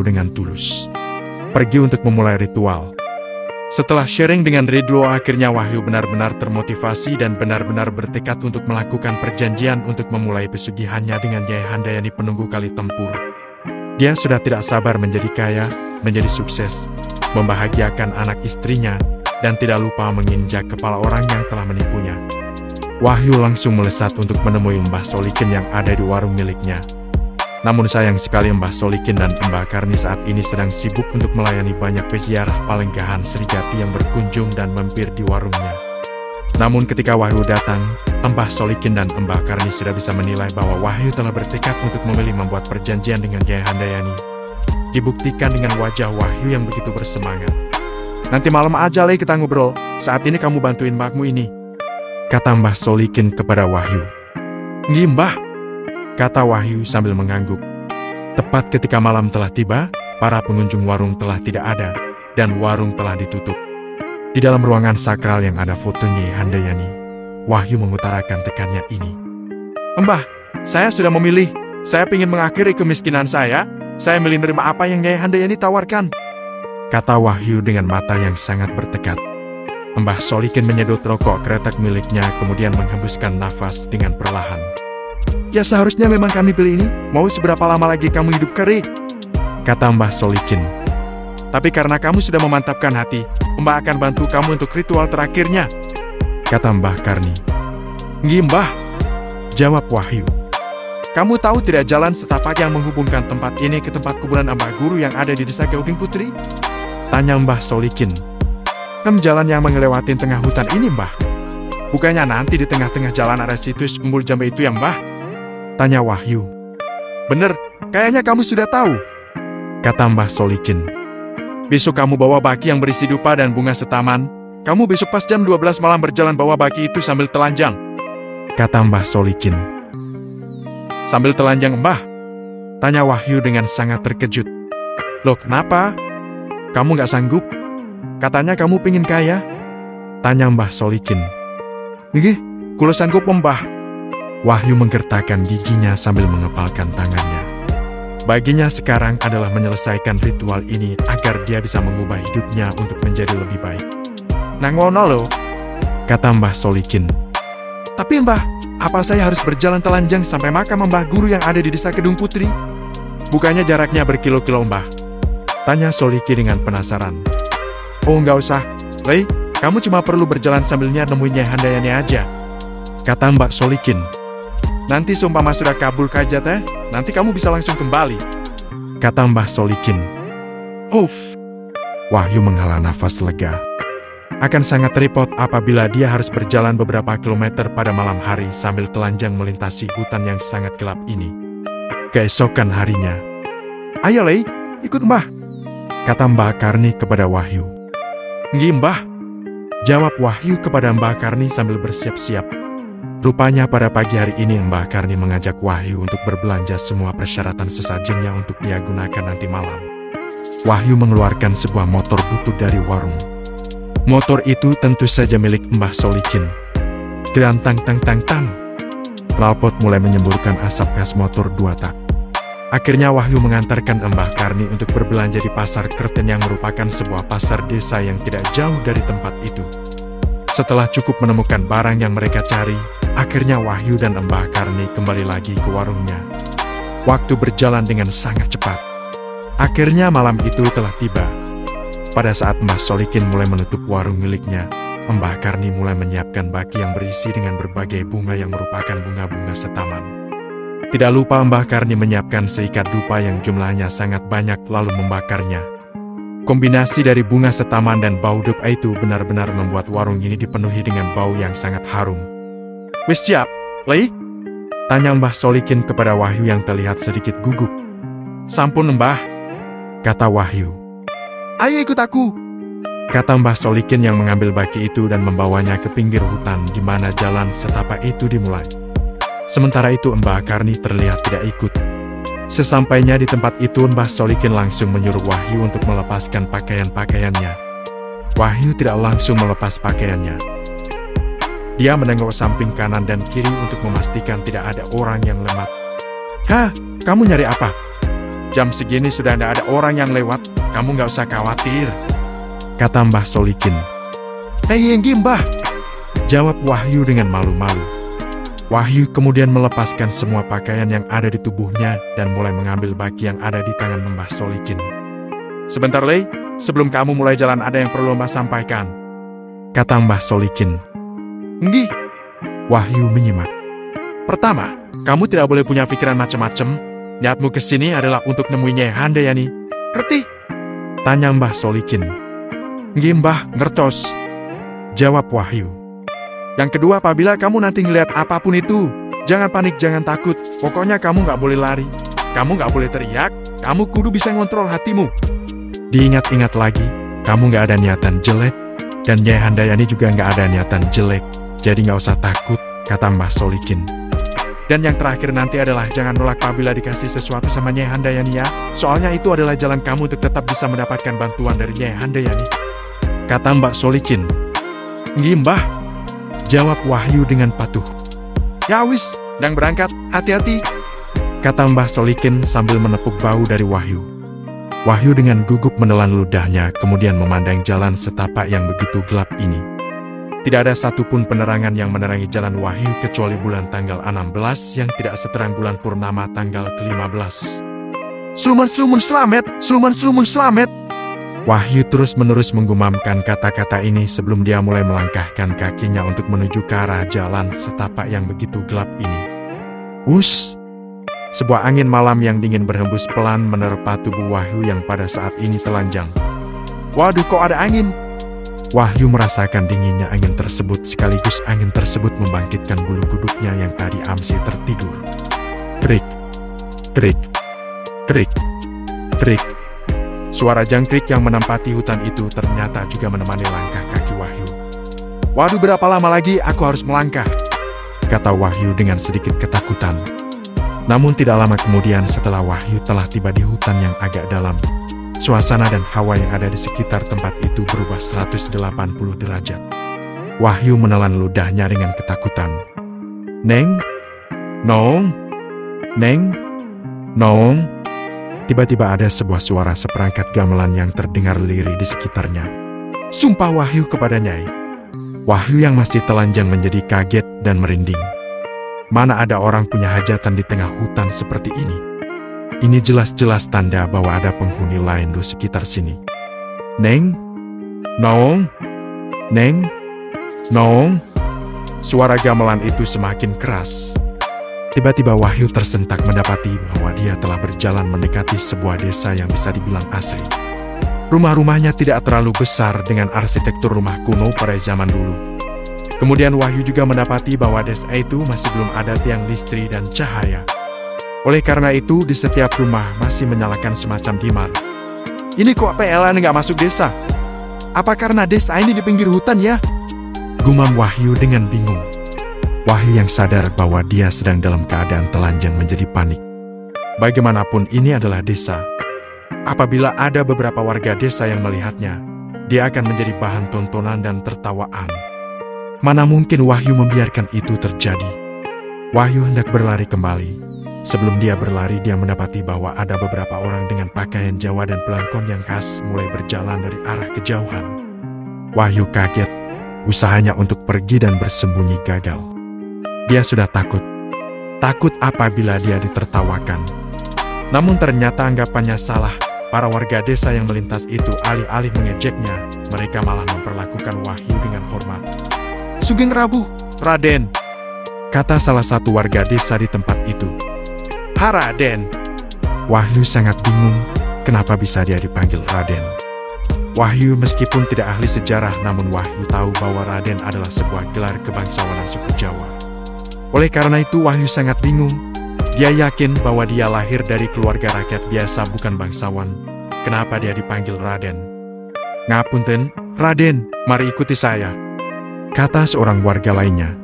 Wahyu dengan tulus pergi untuk memulai ritual. Setelah sharing dengan Ridho, akhirnya Wahyu benar-benar termotivasi dan benar-benar bertekad untuk melakukan perjanjian untuk memulai pesugihannya dengan Nyai Handayani penunggu kali tempur. Dia sudah tidak sabar menjadi kaya, menjadi sukses, membahagiakan anak istrinya, dan tidak lupa menginjak kepala orang yang telah menipunya. Wahyu langsung melesat untuk menemui Mbah Solikin yang ada di warung miliknya. Namun sayang sekali Mbah Solikin dan Mbah Karni saat ini sedang sibuk untuk melayani banyak peziarah Palenggahan Srigati yang berkunjung dan mampir di warungnya. Namun ketika Wahyu datang, Mbah Solikin dan Mbah Karni sudah bisa menilai bahwa Wahyu telah bertekad untuk memilih membuat perjanjian dengan Nyai Handayani. Dibuktikan dengan wajah Wahyu yang begitu bersemangat. "Nanti malam aja Le kita ngobrol, saat ini kamu bantuin mbakmu ini," kata Mbah Solikin kepada Wahyu. "Nggih Mbah," kata Wahyu sambil mengangguk. Tepat ketika malam telah tiba, para pengunjung warung telah tidak ada, dan warung telah ditutup. Di dalam ruangan sakral yang ada foto Nyai Handayani, Wahyu mengutarakan tekannya ini. "Mbah, saya sudah memilih. Saya ingin mengakhiri kemiskinan saya milih menerima apa yang Nyai Handayani tawarkan," kata Wahyu dengan mata yang sangat bertekad. Mbah Solikin menyedot rokok kretek miliknya, kemudian menghembuskan nafas dengan perlahan. "Ya seharusnya memang kami pilih ini. Mau seberapa lama lagi kamu hidup keri?" kata Mbah Solikin. "Tapi karena kamu sudah memantapkan hati, Mbah akan bantu kamu untuk ritual terakhirnya," kata Mbah Karni. "Nggih Mbah," jawab Wahyu. "Kamu tahu tidak jalan setapak yang menghubungkan tempat ini ke tempat kuburan Mbah Guru yang ada di desa Gauding Putri?" tanya Mbah Solikin. Jalan yang mengelewatin tengah hutan ini Mbah. Bukannya nanti di tengah-tengah jalan ada situs pembuluh jambe itu ya Mbah?" tanya Wahyu. "Bener, kayaknya kamu sudah tahu," kata Mbah Solikin. "Besok kamu bawa baki yang berisi dupa dan bunga setaman. Kamu besok pas jam 12 malam berjalan bawa baki itu sambil telanjang," kata Mbah Solikin. "Sambil telanjang Mbah?" tanya Wahyu dengan sangat terkejut. "Loh kenapa? Kamu nggak sanggup? Katanya kamu pingin kaya?" tanya Mbah Solikin. "Nggih, kulo sanggup Mbah." Wahyu menggertakkan giginya sambil mengepalkan tangannya. Baginya sekarang adalah menyelesaikan ritual ini agar dia bisa mengubah hidupnya untuk menjadi lebih baik. "Nang ngono lho," kata Mbah Solikin. "Tapi Mbah, apa saya harus berjalan telanjang sampai makam Mbah Guru yang ada di desa Kedung Putri? Bukannya jaraknya berkilo-kilo Mbah?" tanya Solikin dengan penasaran. "Oh nggak usah, Lei, kamu cuma perlu berjalan sambil niat nemuin Nyai Handayani aja," kata Mbak Solikin. "Nanti seumpama sudah kabul kaja teh, nanti kamu bisa langsung kembali," kata Mbah Solikin. "Uff." Wahyu menghela nafas lega. Akan sangat repot apabila dia harus berjalan beberapa kilometer pada malam hari sambil telanjang melintasi hutan yang sangat gelap ini. Keesokan harinya, "Ayo Lei, ikut Mbah," kata Mbah Karni kepada Wahyu. "Nggih Mbah," jawab Wahyu kepada Mbah Karni sambil bersiap-siap. Rupanya pada pagi hari ini Mbah Karni mengajak Wahyu untuk berbelanja semua persyaratan sesajennya untuk dia gunakan nanti malam. Wahyu mengeluarkan sebuah motor butut dari warung. Motor itu tentu saja milik Mbah Solikin. Dan tang-tang-tang-tang, knalpot mulai menyemburkan asap gas motor 2 tak. Akhirnya Wahyu mengantarkan Mbah Karni untuk berbelanja di Pasar Kerten yang merupakan sebuah pasar desa yang tidak jauh dari tempat itu. Setelah cukup menemukan barang yang mereka cari, akhirnya Wahyu dan Mbah Karni kembali lagi ke warungnya. Waktu berjalan dengan sangat cepat. Akhirnya malam itu telah tiba. Pada saat Mbah Solikin mulai menutup warung miliknya, Mbah Karni mulai menyiapkan baki yang berisi dengan berbagai bunga yang merupakan bunga-bunga setaman. Tidak lupa Mbah Karni menyiapkan seikat dupa yang jumlahnya sangat banyak lalu membakarnya. Kombinasi dari bunga setaman dan bau dupa itu benar-benar membuat warung ini dipenuhi dengan bau yang sangat harum. "Wis siap, Lei?" tanya Mbah Solikin kepada Wahyu yang terlihat sedikit gugup. "Sampun Mbah," kata Wahyu. "Ayo ikut aku," kata Mbah Solikin yang mengambil baki itu dan membawanya ke pinggir hutan di mana jalan setapak itu dimulai. Sementara itu Mbah Karni terlihat tidak ikut. Sesampainya di tempat itu Mbah Solikin langsung menyuruh Wahyu untuk melepaskan pakaian-pakaiannya. Wahyu tidak langsung melepas pakaiannya. Dia menengok samping kanan dan kiri untuk memastikan tidak ada orang yang lewat. "Hah, kamu nyari apa?" Jam segini sudah tidak ada orang yang lewat, kamu nggak usah khawatir, kata Mbah Solikin. Hei Mbah, jawab Wahyu dengan malu-malu. Wahyu kemudian melepaskan semua pakaian yang ada di tubuhnya dan mulai mengambil baki yang ada di tangan Mbah Solikin. Sebentar Lei, sebelum kamu mulai jalan ada yang perlu Mbah sampaikan, kata Mbah Solikin. Nggih, Wahyu menyimak. Pertama, kamu tidak boleh punya pikiran macam-macam. Niatmu kesini adalah untuk nemuin Nyai Handayani. Ngerti? Tanya Mbah Solikin. Nggih Mbah, ngertos, jawab Wahyu. Yang kedua, apabila kamu nanti ngelihat apapun itu, jangan panik, jangan takut. Pokoknya kamu nggak boleh lari, kamu nggak boleh teriak, kamu kudu bisa ngontrol hatimu. Diingat-ingat lagi, kamu nggak ada niatan jelek, dan Nyai Handayani juga nggak ada niatan jelek. Jadi nggak usah takut, kata Mbah Solikin. Dan yang terakhir nanti adalah jangan nolak apabila dikasih sesuatu sama Nyai Handayani ya. Soalnya itu adalah jalan kamu untuk tetap bisa mendapatkan bantuan dari Nyai Handayani, kata Mbah Solikin. Nggih Mbah, jawab Wahyu dengan patuh. Ya wis, ndang berangkat, hati-hati, kata Mbah Solikin sambil menepuk bahu dari Wahyu. Wahyu dengan gugup menelan ludahnya kemudian memandang jalan setapak yang begitu gelap ini. Tidak ada satupun penerangan yang menerangi jalan Wahyu kecuali bulan tanggal 16 yang tidak seterang bulan purnama tanggal ke-15. Sluman-slumun selamat, sluman-slumun selamat. Wahyu terus-menerus menggumamkan kata-kata ini sebelum dia mulai melangkahkan kakinya untuk menuju ke arah jalan setapak yang begitu gelap ini. Wush! Sebuah angin malam yang dingin berhembus pelan menerpa tubuh Wahyu yang pada saat ini telanjang. Waduh, kok ada angin? Wahyu merasakan dinginnya angin tersebut sekaligus angin tersebut membangkitkan bulu kuduknya yang tadi amsi tertidur. Krik, krik, krik, krik. Suara jangkrik yang menempati hutan itu ternyata juga menemani langkah kaki Wahyu. Waduh, berapa lama lagi aku harus melangkah? Kata Wahyu dengan sedikit ketakutan. Namun tidak lama kemudian setelah Wahyu telah tiba di hutan yang agak dalam, suasana dan hawa yang ada di sekitar tempat itu berubah 180 derajat. Wahyu menelan ludahnya dengan ketakutan. Neng? Nong? Neng? Nong? Tiba-tiba ada sebuah suara seperangkat gamelan yang terdengar lirih di sekitarnya. Sumpah Wahyu kepada Nyai. Wahyu yang masih telanjang menjadi kaget dan merinding. Mana ada orang punya hajatan di tengah hutan seperti ini? Ini jelas-jelas tanda bahwa ada penghuni lain di sekitar sini. Neng? Nong? Neng? Nong? Suara gamelan itu semakin keras. Tiba-tiba Wahyu tersentak mendapati bahwa dia telah berjalan mendekati sebuah desa yang bisa dibilang asri. Rumah-rumahnya tidak terlalu besar dengan arsitektur rumah kuno pada zaman dulu. Kemudian Wahyu juga mendapati bahwa desa itu masih belum ada tiang listrik dan cahaya. Oleh karena itu, di setiap rumah masih menyalakan semacam dimar. Ini kok PLN nggak masuk desa? Apa karena desa ini di pinggir hutan ya? Gumam Wahyu dengan bingung. Wahyu yang sadar bahwa dia sedang dalam keadaan telanjang menjadi panik. Bagaimanapun ini adalah desa. Apabila ada beberapa warga desa yang melihatnya, dia akan menjadi bahan tontonan dan tertawaan. Mana mungkin Wahyu membiarkan itu terjadi? Wahyu hendak berlari kembali. Sebelum dia berlari, dia mendapati bahwa ada beberapa orang dengan pakaian Jawa dan pelangkon yang khas mulai berjalan dari arah kejauhan. Wahyu kaget. Usahanya untuk pergi dan bersembunyi gagal. Dia sudah takut. Takut apabila dia ditertawakan. Namun ternyata anggapannya salah. Para warga desa yang melintas itu alih-alih mengejeknya, mereka malah memperlakukan Wahyu dengan hormat. Sugeng Rawuh, Raden, kata salah satu warga desa di tempat itu. Ha Raden. Wahyu sangat bingung, kenapa bisa dia dipanggil Raden. Wahyu meskipun tidak ahli sejarah, namun Wahyu tahu bahwa Raden adalah sebuah gelar kebangsawanan suku Jawa. Oleh karena itu Wahyu sangat bingung. Dia yakin bahwa dia lahir dari keluarga rakyat biasa bukan bangsawan. Kenapa dia dipanggil Raden? Ngapunten, Raden, mari ikuti saya, kata seorang warga lainnya.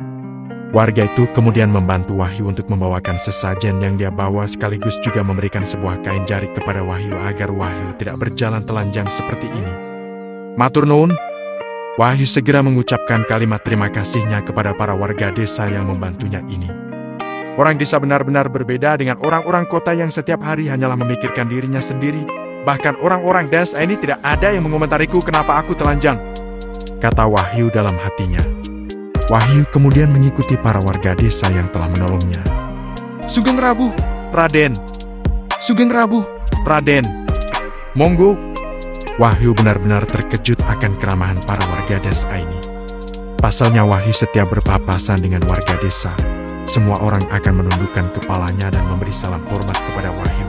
Warga itu kemudian membantu Wahyu untuk membawakan sesajen yang dia bawa sekaligus juga memberikan sebuah kain jarik kepada Wahyu agar Wahyu tidak berjalan telanjang seperti ini. Matur nuwun. Wahyu segera mengucapkan kalimat terima kasihnya kepada para warga desa yang membantunya ini. Orang desa benar-benar berbeda dengan orang-orang kota yang setiap hari hanyalah memikirkan dirinya sendiri. Bahkan orang-orang desa ini tidak ada yang mengomentariku kenapa aku telanjang, kata Wahyu dalam hatinya. Wahyu kemudian mengikuti para warga desa yang telah menolongnya. Sugeng Rawuh, Raden. Sugeng Rawuh, Raden. Monggo. Wahyu benar-benar terkejut akan keramahan para warga desa ini. Pasalnya Wahyu setiap berpapasan dengan warga desa, semua orang akan menundukkan kepalanya dan memberi salam hormat kepada Wahyu.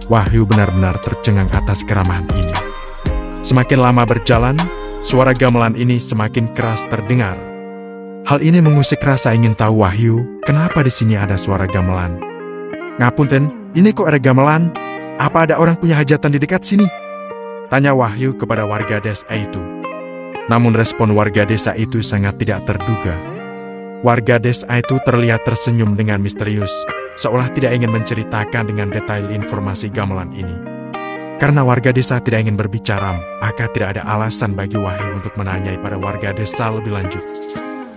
Wahyu benar-benar tercengang atas keramahan ini. Semakin lama berjalan, suara gamelan ini semakin keras terdengar. Hal ini mengusik rasa ingin tahu Wahyu, kenapa di sini ada suara gamelan. Ngapunten, ini kok ada gamelan? Apa ada orang punya hajatan di dekat sini? Tanya Wahyu kepada warga desa itu. Namun respon warga desa itu sangat tidak terduga. Warga desa itu terlihat tersenyum dengan misterius, seolah tidak ingin menceritakan dengan detail informasi gamelan ini. Karena warga desa tidak ingin berbicara, maka tidak ada alasan bagi Wahyu untuk menanyai pada warga desa lebih lanjut.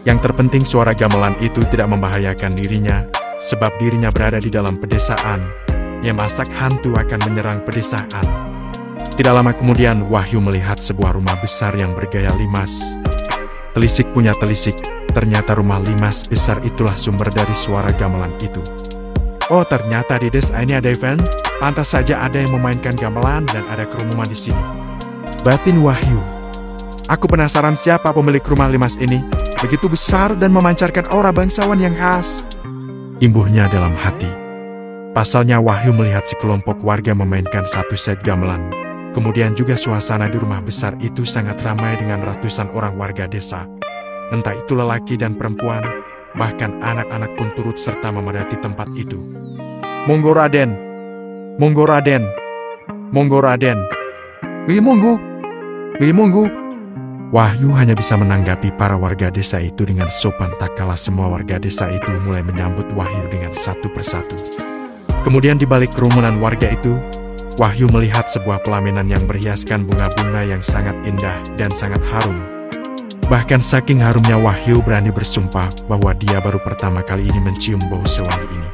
Yang terpenting suara gamelan itu tidak membahayakan dirinya, sebab dirinya berada di dalam pedesaan. Yang masak hantu akan menyerang pedesaan. Tidak lama kemudian Wahyu melihat sebuah rumah besar yang bergaya limas. Telisik punya telisik, ternyata rumah limas besar itulah sumber dari suara gamelan itu. Oh, ternyata di desa ini ada event, pantas saja ada yang memainkan gamelan dan ada kerumunan di sini, batin Wahyu. Aku penasaran siapa pemilik rumah limas ini, begitu besar dan memancarkan aura bangsawan yang khas, imbuhnya dalam hati. Pasalnya Wahyu melihat sekelompok warga memainkan satu set gamelan. Kemudian juga suasana di rumah besar itu sangat ramai dengan ratusan orang warga desa. Entah itu lelaki dan perempuan, bahkan anak-anak pun turut serta memadati tempat itu. Monggo Raden, monggo Raden, monggo Raden. Wih monggo, wih monggo. Wahyu hanya bisa menanggapi para warga desa itu dengan sopan, tak kalah semua warga desa itu mulai menyambut Wahyu dengan satu persatu. Kemudian di balik kerumunan warga itu, Wahyu melihat sebuah pelaminan yang berhiaskan bunga-bunga yang sangat indah dan sangat harum. Bahkan saking harumnya Wahyu berani bersumpah bahwa dia baru pertama kali ini mencium bau sewangi ini.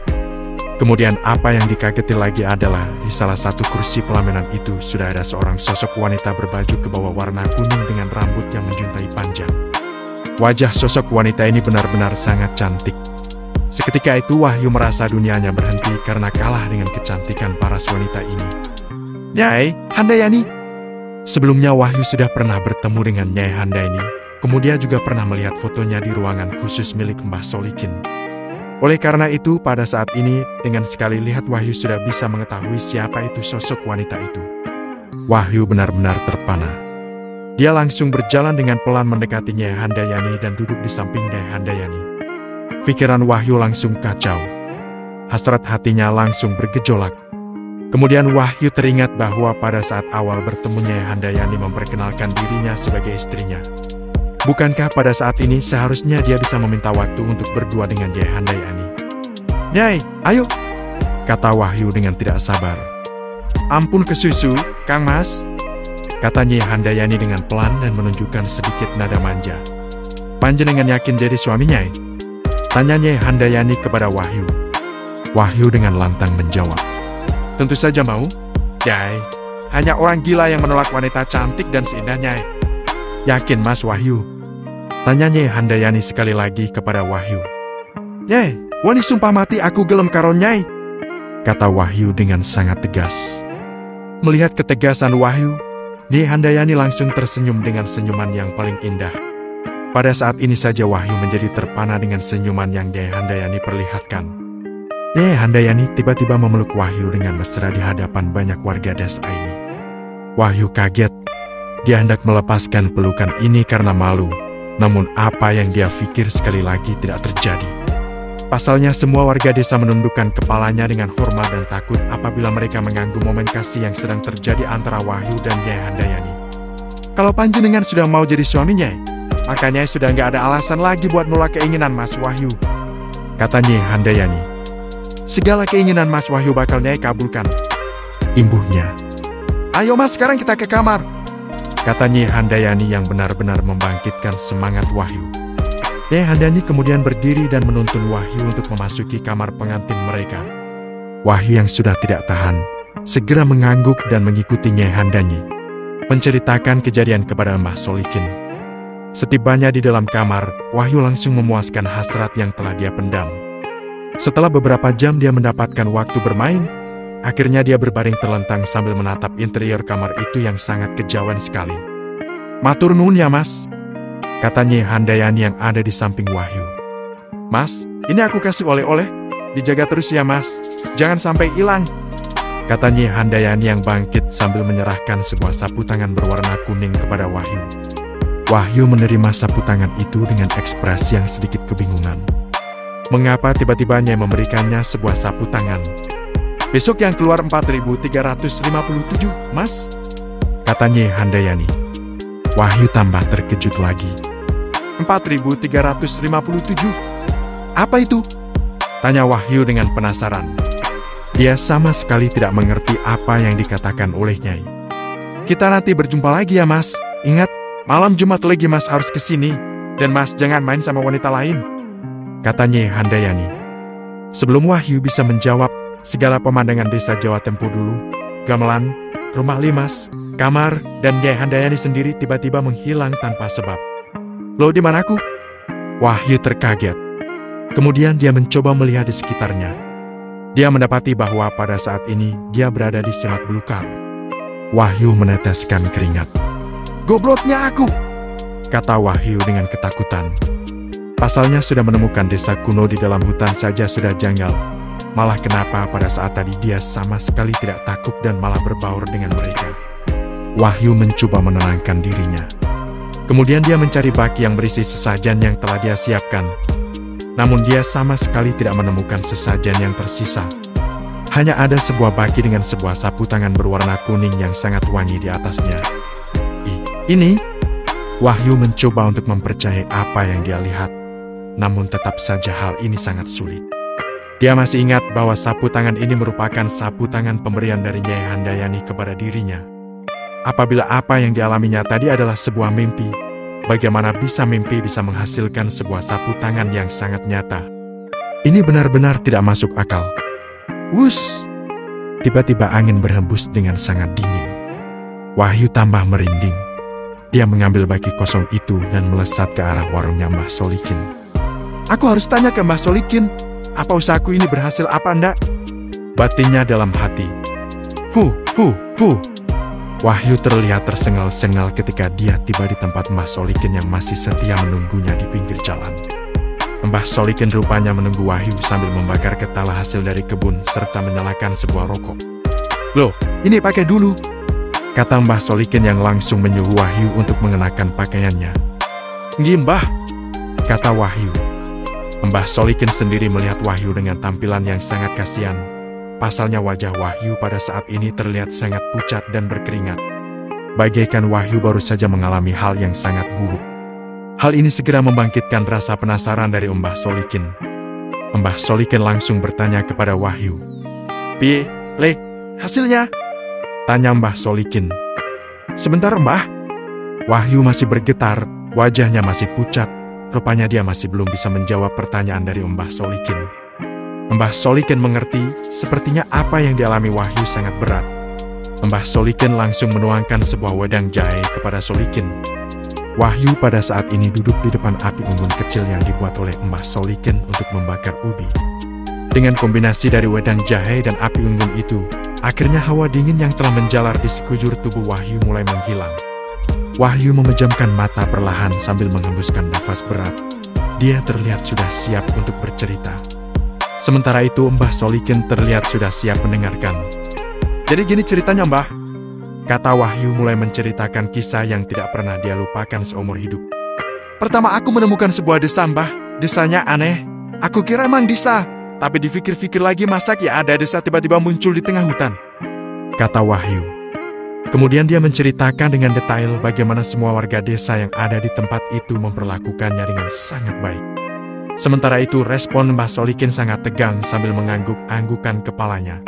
Kemudian apa yang dikageti lagi adalah di salah satu kursi pelaminan itu sudah ada seorang sosok wanita berbaju kebaya warna kuning dengan rambut yang menjuntai panjang. Wajah sosok wanita ini benar-benar sangat cantik. Seketika itu Wahyu merasa dunianya berhenti karena kalah dengan kecantikan paras wanita ini. Nyai Handayani. Sebelumnya Wahyu sudah pernah bertemu dengan Nyai Handayani, kemudian juga pernah melihat fotonya di ruangan khusus milik Mbah Solikin. Oleh karena itu pada saat ini dengan sekali lihat Wahyu sudah bisa mengetahui siapa itu sosok wanita itu. Wahyu benar-benar terpana. Dia langsung berjalan dengan pelan mendekati Nyai Handayani dan duduk di samping Nyai Handayani. Pikiran Wahyu langsung kacau. Hasrat hatinya langsung bergejolak. Kemudian Wahyu teringat bahwa pada saat awal bertemu Nyai Handayani memperkenalkan dirinya sebagai istrinya. Bukankah pada saat ini seharusnya dia bisa meminta waktu untuk berdua dengan Nyai Handayani? Nyai, ayo, kata Wahyu dengan tidak sabar. Ampun kesusu, Kang Mas, kata Nyai Handayani dengan pelan dan menunjukkan sedikit nada manja. Panjenengan yakin jadi suami Nyai? Tanya Nyai Handayani kepada Wahyu. Wahyu dengan lantang menjawab. Tentu saja mau, Nyai. Hanya orang gila yang menolak wanita cantik dan seindah Nyai. Yakin Mas Wahyu? Tanya Nyai Handayani sekali lagi kepada Wahyu. Nyai, wani sumpah mati aku gelem karo Nyai, kata Wahyu dengan sangat tegas. Melihat ketegasan Wahyu, Nyai Handayani langsung tersenyum dengan senyuman yang paling indah. Pada saat ini saja Wahyu menjadi terpana dengan senyuman yang Nyai Handayani perlihatkan. Nyai Handayani tiba-tiba memeluk Wahyu dengan mesra di hadapan banyak warga desa ini. Wahyu kaget. Dia hendak melepaskan pelukan ini karena malu. Namun apa yang dia pikir sekali lagi tidak terjadi. Pasalnya semua warga desa menundukkan kepalanya dengan hormat dan takut apabila mereka mengganggu momen kasih yang sedang terjadi antara Wahyu dan Nyai Handayani. Kalau panjenengan sudah mau jadi suami Nyai, maka Nyai sudah nggak ada alasan lagi buat nolak keinginan Mas Wahyu, kata Nyai Handayani. Segala keinginan Mas Wahyu bakal Nyai kabulkan, imbuhnya. Ayo Mas, sekarang kita ke kamar, kata Nyai Handayani yang benar-benar membangkitkan semangat Wahyu. Nyai Handayani kemudian berdiri dan menuntun Wahyu untuk memasuki kamar pengantin mereka. Wahyu yang sudah tidak tahan, segera mengangguk dan mengikuti Nyai Handayani, menceritakan kejadian kepada Mbah Solikin. Setibanya di dalam kamar, Wahyu langsung memuaskan hasrat yang telah dia pendam. Setelah beberapa jam dia mendapatkan waktu bermain, akhirnya dia berbaring terlentang sambil menatap interior kamar itu yang sangat kejauhan sekali. "Matur nuwun ya mas," kata Nyai Handayani yang ada di samping Wahyu. "Mas, ini aku kasih oleh-oleh, dijaga terus ya mas, jangan sampai hilang," kata Nyai Handayani yang bangkit sambil menyerahkan sebuah sapu tangan berwarna kuning kepada Wahyu. Wahyu menerima sapu tangan itu dengan ekspresi yang sedikit kebingungan. Mengapa tiba-tiba Nyai memberikannya sebuah sapu tangan? "Besok yang keluar 4.357, mas," kata Nyai Handayani. Wahyu tambah terkejut lagi. 4.357? Apa itu? Tanya Wahyu dengan penasaran. Dia sama sekali tidak mengerti apa yang dikatakan oleh Nyai. "Kita nanti berjumpa lagi ya mas. Ingat, malam Jumat lagi mas harus kesini. Dan mas jangan main sama wanita lain," kata Nyai Handayani. Sebelum Wahyu bisa menjawab, segala pemandangan desa Jawa Tempo dulu, gamelan, rumah limas, kamar, dan Nyai Handayani sendiri tiba-tiba menghilang tanpa sebab. "Loh, di manaku?" Wahyu terkaget. Kemudian dia mencoba melihat di sekitarnya. Dia mendapati bahwa pada saat ini dia berada di semak belukar. Wahyu meneteskan keringat. "Gobloknya aku," kata Wahyu dengan ketakutan. Pasalnya sudah menemukan desa kuno di dalam hutan saja sudah janggal. Malah kenapa pada saat tadi dia sama sekali tidak takut dan malah berbaur dengan mereka. Wahyu mencoba menenangkan dirinya. Kemudian dia mencari baki yang berisi sesajen yang telah dia siapkan. Namun dia sama sekali tidak menemukan sesajen yang tersisa. Hanya ada sebuah baki dengan sebuah sapu tangan berwarna kuning yang sangat wangi di atasnya. Ini? Wahyu mencoba untuk mempercayai apa yang dia lihat. Namun tetap saja hal ini sangat sulit. Dia masih ingat bahwa sapu tangan ini merupakan sapu tangan pemberian dari Nyai Handayani kepada dirinya. Apabila apa yang dialaminya tadi adalah sebuah mimpi, bagaimana bisa mimpi bisa menghasilkan sebuah sapu tangan yang sangat nyata? Ini benar-benar tidak masuk akal. Wush! Tiba-tiba angin berhembus dengan sangat dingin. Wahyu tambah merinding. Dia mengambil baki kosong itu dan melesat ke arah warungnya Mbah Solikin. "Aku harus tanya ke Mbah Solikin, apa usahaku ini berhasil apa enggak?" batinnya dalam hati. Huh. Wahyu terlihat tersengal-sengal ketika dia tiba di tempat Mbah Solikin yang masih setia menunggunya di pinggir jalan. Mbah Solikin rupanya menunggu Wahyu sambil membakar ketala hasil dari kebun serta menyalakan sebuah rokok. "Loh, ini pakai dulu," kata Mbah Solikin yang langsung menyuruh Wahyu untuk mengenakan pakaiannya. "Nggih Mbah," kata Wahyu. Mbah Solikin sendiri melihat Wahyu dengan tampilan yang sangat kasihan. Pasalnya wajah Wahyu pada saat ini terlihat sangat pucat dan berkeringat. Bagaikan Wahyu baru saja mengalami hal yang sangat buruk. Hal ini segera membangkitkan rasa penasaran dari Mbah Solikin. Mbah Solikin langsung bertanya kepada Wahyu. "Piye, Le, hasilnya?" tanya Mbah Solikin. "Sebentar Mbah." Wahyu masih bergetar, wajahnya masih pucat. Rupanya dia masih belum bisa menjawab pertanyaan dari Mbah Solikin. Mbah Solikin mengerti, sepertinya apa yang dialami Wahyu sangat berat. Mbah Solikin langsung menuangkan sebuah wedang jahe kepada Solikin. Wahyu pada saat ini duduk di depan api unggun kecil yang dibuat oleh Mbah Solikin untuk membakar ubi. Dengan kombinasi dari wedang jahe dan api unggun itu, akhirnya hawa dingin yang telah menjalar di sekujur tubuh Wahyu mulai menghilang. Wahyu memejamkan mata perlahan sambil menghembuskan nafas berat. Dia terlihat sudah siap untuk bercerita. Sementara itu Mbah Solikin terlihat sudah siap mendengarkan. "Jadi gini ceritanya Mbah," kata Wahyu mulai menceritakan kisah yang tidak pernah dia lupakan seumur hidup. "Pertama aku menemukan sebuah desa Mbah. Desanya aneh. Aku kira emang desa, tapi dipikir-pikir lagi masa ya ada desa tiba-tiba muncul di tengah hutan," kata Wahyu. Kemudian dia menceritakan dengan detail bagaimana semua warga desa yang ada di tempat itu memperlakukannya dengan sangat baik. Sementara itu respon Mbah Solikin sangat tegang sambil mengangguk-anggukan kepalanya.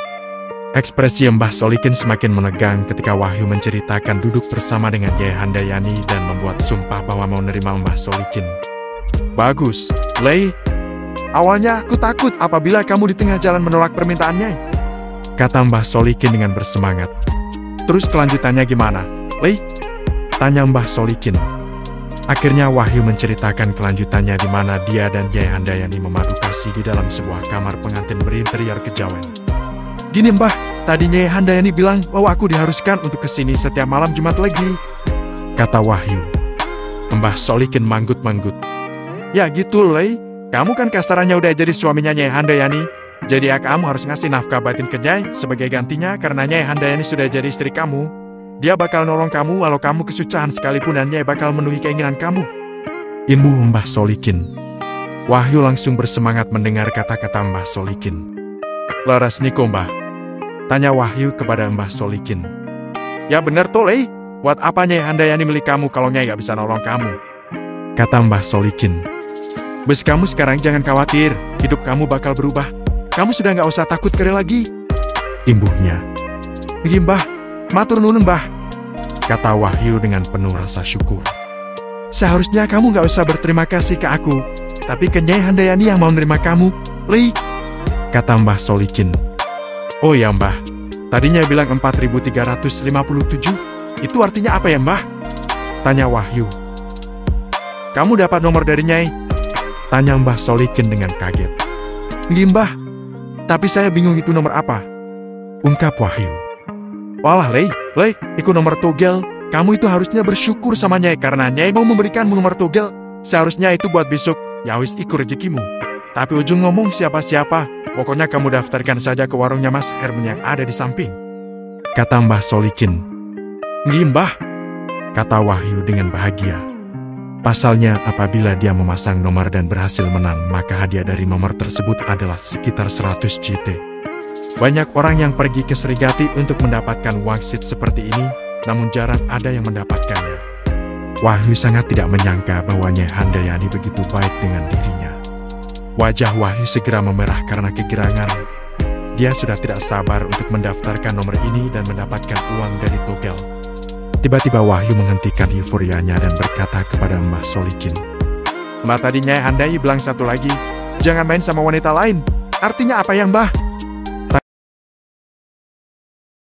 Ekspresi Mbah Solikin semakin menegang ketika Wahyu menceritakan duduk bersama dengan Nyai Handayani dan membuat sumpah bahwa mau nerima Mbah Solikin. Bagus, Lei. Awalnya aku takut apabila kamu di tengah jalan menolak permintaannya, kata Mbah Solikin dengan bersemangat. Terus kelanjutannya gimana, Lei? Tanya Mbah Solikin. Akhirnya Wahyu menceritakan kelanjutannya di mana dia dan Nyai Handayani memadu kasih di dalam sebuah kamar pengantin berinterior kejawen. Gini Mbah, tadi Nyai Handayani bilang bahwa aku diharuskan untuk kesini setiap malam Jumat lagi, kata Wahyu. Mbah Solikin manggut-manggut. Ya gitu, Lei. Kamu kan kasarannya udah jadi suaminya Nyai Handayani. Jadi ya kamu harus ngasih nafkah batin ke Nyai sebagai gantinya karena Nyai Handayani sudah jadi istri kamu. Dia bakal nolong kamu walau kamu kesusahan sekalipun dan Nyai bakal memenuhi keinginan kamu. Imbuh Mbah Solikin. Wahyu langsung bersemangat mendengar kata-kata Mbah Solikin. Laras niko Mbah? Tanya Wahyu kepada Mbah Solikin. Ya bener toh, Lei. Buat apa Nyai Handayani milik kamu kalau Nyai gak bisa nolong kamu? Kata Mbah Solikin. Bes kamu sekarang jangan khawatir, hidup kamu bakal berubah. Kamu sudah gak usah takut kere lagi. Imbuhnya. Begini Mbah, matur nuwun Mbah, kata Wahyu dengan penuh rasa syukur. Seharusnya kamu gak usah berterima kasih ke aku, tapi ke Nyai Handayani yang mau nerima kamu, Lei, kata Mbah Solikin. Oh ya Mbah, tadinya bilang 4357, itu artinya apa ya Mbah? Tanya Wahyu. Kamu dapat nomor dari Nyai? Tanya Mbah Solikin dengan kaget. Nggih Mbah, tapi saya bingung itu nomor apa, ungkap Wahyu. Walah Lei, itu nomor togel. Kamu itu harusnya bersyukur sama Nyai karena Nyai mau memberikanmu nomor togel. Seharusnya itu buat besok, ya wis iku rezekimu. Tapi ujung ngomong siapa-siapa, pokoknya kamu daftarkan saja ke warungnya Mas Herman yang ada di samping, kata Mbah Solikin. Nggih Mbah, kata Wahyu dengan bahagia. Pasalnya apabila dia memasang nomor dan berhasil menang, maka hadiah dari nomor tersebut adalah sekitar 100 JT. Banyak orang yang pergi ke Serigati untuk mendapatkan wangsit seperti ini, namun jarang ada yang mendapatkannya. Wahyu sangat tidak menyangka bahwa Nyai Handayani begitu baik dengan dirinya. Wajah Wahyu segera memerah karena kegirangan. Dia sudah tidak sabar untuk mendaftarkan nomor ini dan mendapatkan uang dari togel. Tiba-tiba Wahyu menghentikan euforianya dan berkata kepada Mbah Solikin. Mbah, tadi Nyai Handayani bilang satu lagi, jangan main sama wanita lain. Artinya apa ya Mbah?